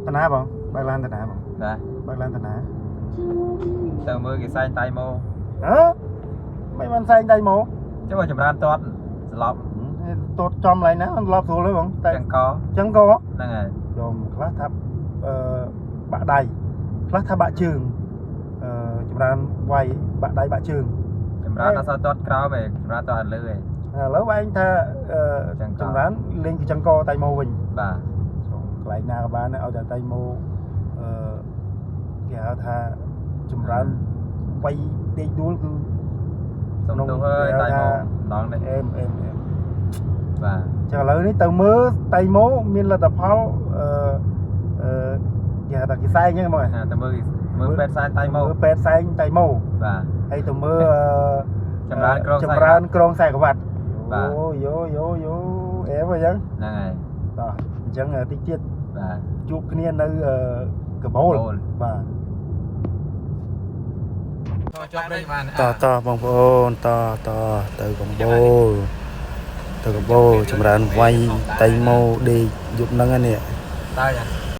តាណាបងបើកឡានតាណាបងបាទបើកឡានតាណាតើមើលគេសែងដៃមកហ៎មិនបានសែងដៃមកចុះចម្រើនតតស្លាប់តូតចំឡើយណាមិនឡប់ស្រួលទេបងតែចឹងក៏ហ្នឹងហើយយកខ្លះថាបាក់ដៃខ្លះថាបាក់ជើងចម្រើនវាយបាក់ដៃបាក់ជើងចម្រើនអត់សូវតតក្រោមទេចម្រើនតតលើទេឥឡូវឯងថាចម្រើនលេងពីចង្កតៃម៉ូវិញបាទកន្លែងណាក៏បានឲ្យតែតៃម៉ូគេហៅថាចម្រើនវាយដេកដួលគឺសំទោសហើយតៃម៉ូម្ដងនេះអេមបាទចឹងឥឡូវនេះទៅមើលតៃម៉ូមានលទ្ធផលគេហៅថាគេសែងហ្នឹងហ្មងទៅមើលពេទ្យសែងតៃម៉ូមើលពេទ្យសែងតៃម៉ូបាទហើយទៅមើលចម្រើនក្រងខ្សែក្រវ៉ាត់បាទយោអេមអញ្ចឹងហ្នឹងហើយបាទអញ្ចឹងតិចទៀតបាទជួបគ្នានៅកបូលបាទចប់នេះបានតបងប្អូនតទៅកបូលចម្រើនវាយតៃម៉ូដេកយប់ហ្នឹងនេះតើ